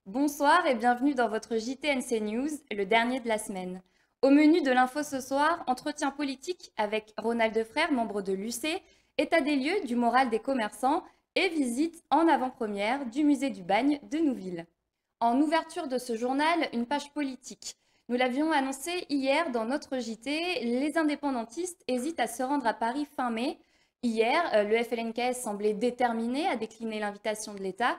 Bonsoir et bienvenue dans votre JTNC News, le dernier de la semaine. Au menu de l'info ce soir, entretien politique avec Ronald Defrère, membre de l'UC, état des lieux du moral des commerçants et visite en avant-première du musée du Bagne de Nouville. En ouverture de ce journal, une page politique. Nous l'avions annoncé hier dans notre JT, les indépendantistes hésitent à se rendre à Paris fin mai. Hier, le FLNKS semblait déterminé à décliner l'invitation de l'État.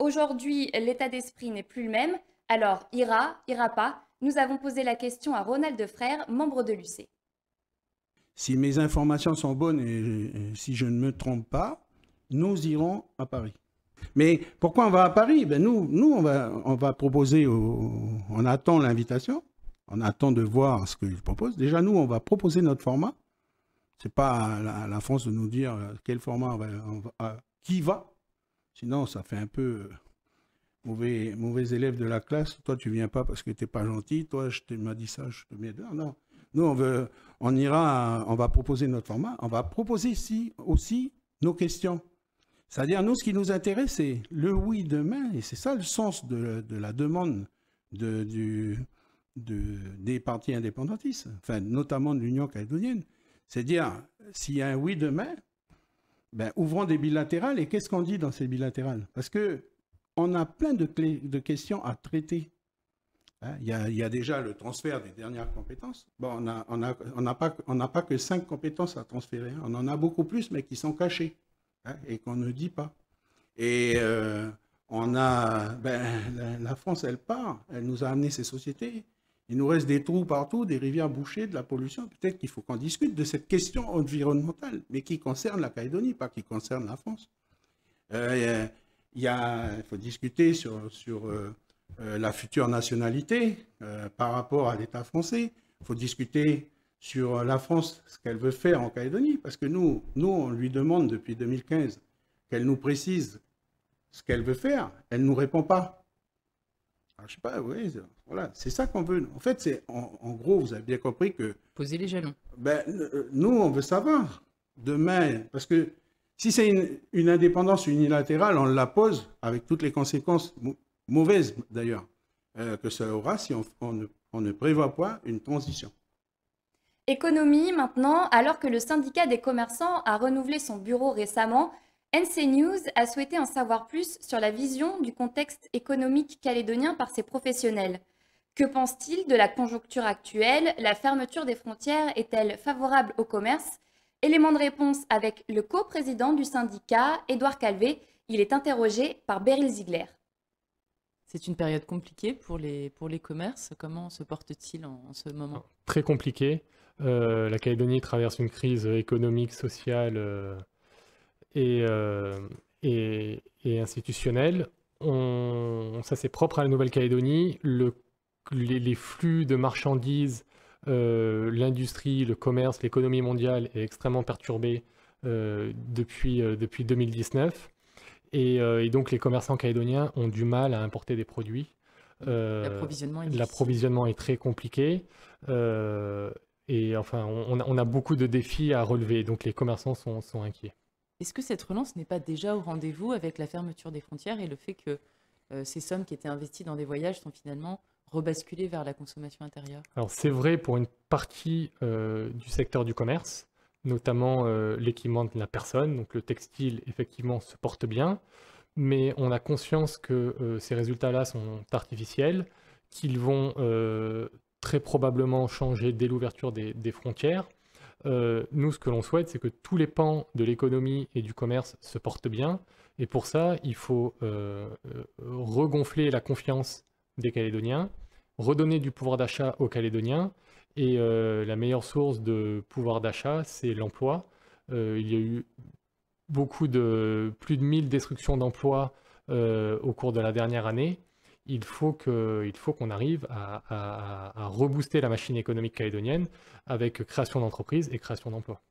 Aujourd'hui, l'état d'esprit n'est plus le même. Alors, ira pas? Nous avons posé la question à Ronald Defrère, membre de l'UC. Si mes informations sont bonnes et si je ne me trompe pas, nous irons à Paris. Mais pourquoi on va à Paris? Nous on va proposer, on attend l'invitation, on attend de voir ce qu'ils proposent. Déjà, nous, on va proposer notre format. Ce n'est pas à la France de nous dire quel format qui va. Sinon, ça fait un peu mauvais élève de la classe. Toi, tu viens pas parce que tu n'es pas gentil. Toi, je m'as dit ça, je te mets dehors. Non. Nous, on va proposer notre format. On va proposer aussi nos questions. C'est-à-dire, nous, ce qui nous intéresse, c'est le oui demain. Et c'est ça le sens de la demande des partis indépendantistes, enfin, notamment de l'Union calédonienne. C'est dire, s'il y a un oui demain, ouvrons des bilatérales. Et qu'est-ce qu'on dit dans ces bilatérales? Parce qu'on a plein de questions à traiter. Il y a déjà le transfert des dernières compétences. Bon, on n'a pas que 5 compétences à transférer. On en a beaucoup plus, mais qui sont cachées et qu'on ne dit pas. Et la France, elle part. Elle nous a amené ces sociétés. Il nous reste des trous partout, des rivières bouchées, de la pollution. Peut-être qu'il faut qu'on discute de cette question environnementale, mais qui concerne la Calédonie, pas qui concerne la France. Il faut discuter sur la future nationalité par rapport à l'État français. Il faut discuter sur la France, ce qu'elle veut faire en Calédonie, parce que nous, on lui demande depuis 2015 qu'elle nous précise ce qu'elle veut faire. Elle ne nous répond pas. Alors, je sais pas, oui, voilà, c'est ça qu'on veut. En fait, c'est en gros, vous avez bien compris que... Poser les jalons. Nous, on veut savoir demain, parce que si c'est une indépendance unilatérale, on la pose avec toutes les conséquences mauvaises d'ailleurs que ça aura si on ne prévoit pas une transition. Économie maintenant, alors que le syndicat des commerçants a renouvelé son bureau récemment, NC News a souhaité en savoir plus sur la vision du contexte économique calédonien par ses professionnels. Que pense-t-il de la conjoncture actuelle? La fermeture des frontières est-elle favorable au commerce? Élément de réponse avec le coprésident du syndicat, Édouard Calvé. Il est interrogé par Beryl Ziegler. C'est une période compliquée pour les commerces. Comment se porte-t-il en ce moment? Très compliqué. La Calédonie traverse une crise économique, sociale et institutionnelle. Ça, c'est propre à la Nouvelle-Calédonie. Les flux de marchandises, l'industrie, le commerce, l'économie mondiale est extrêmement perturbée depuis 2019. Et donc, les commerçants calédoniens ont du mal à importer des produits. L'approvisionnement est très compliqué. Et enfin, on a beaucoup de défis à relever. Donc, les commerçants sont inquiets. Est-ce que cette relance n'est pas déjà au rendez-vous avec la fermeture des frontières et le fait que ces sommes qui étaient investies dans des voyages sont finalement rebasculées vers la consommation intérieure? Alors, c'est vrai pour une partie du secteur du commerce, notamment l'équipement de la personne. Donc, le textile, effectivement, se porte bien. Mais on a conscience que ces résultats-là sont artificiels, qu'ils vont très probablement changer dès l'ouverture des frontières. Nous, ce que l'on souhaite, c'est que tous les pans de l'économie et du commerce se portent bien. Et pour ça, il faut regonfler la confiance des Calédoniens, redonner du pouvoir d'achat aux Calédoniens. Et la meilleure source de pouvoir d'achat, c'est l'emploi. Il y a eu plus de 1000 destructions d'emplois au cours de la dernière année. Il faut qu'on arrive à rebooster la machine économique calédonienne avec création d'entreprises et création d'emplois.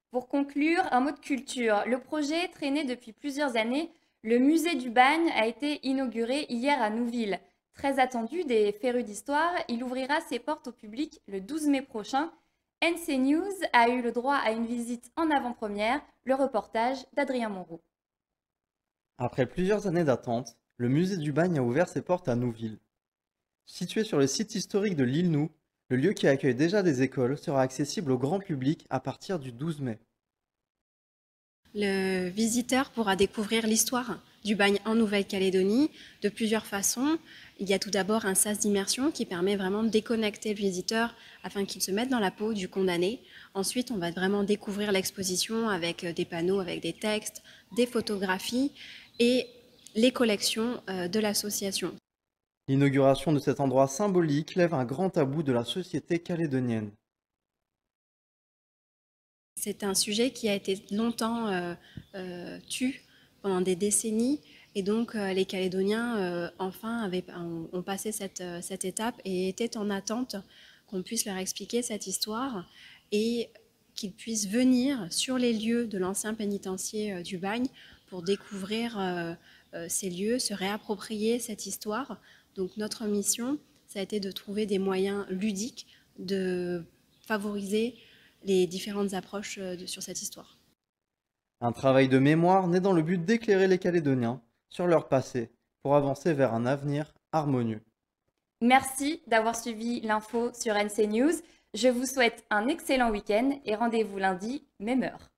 Pour conclure, un mot de culture. Le projet traîné depuis plusieurs années, le musée du Bagne a été inauguré hier à Nouville. Très attendu des férus d'histoire, il ouvrira ses portes au public le 12 mai prochain. NC News a eu le droit à une visite en avant-première, le reportage d'Adrien Moreau. Après plusieurs années d'attente, le musée du Bagne a ouvert ses portes à Nouville. Situé sur le site historique de l'île Nou, le lieu qui accueille déjà des écoles sera accessible au grand public à partir du 12 mai. Le visiteur pourra découvrir l'histoire du bagne en Nouvelle-Calédonie de plusieurs façons. Il y a tout d'abord un sas d'immersion qui permet vraiment de déconnecter le visiteur afin qu'il se mette dans la peau du condamné. Ensuite, on va vraiment découvrir l'exposition avec des panneaux, avec des textes, des photographies et les collections de l'association. L'inauguration de cet endroit symbolique lève un grand tabou de la société calédonienne. C'est un sujet qui a été longtemps tu pendant des décennies et donc les Calédoniens enfin ont passé cette étape et étaient en attente qu'on puisse leur expliquer cette histoire et qu'ils puissent venir sur les lieux de l'ancien pénitencier du Bagne pour découvrir ces lieux, se réapproprier cette histoire. Donc notre mission, ça a été de trouver des moyens ludiques de favoriser les différentes approches sur cette histoire. Un travail de mémoire né dans le but d'éclairer les Calédoniens sur leur passé pour avancer vers un avenir harmonieux. Merci d'avoir suivi l'info sur NC News. Je vous souhaite un excellent week-end et rendez-vous lundi, même heure.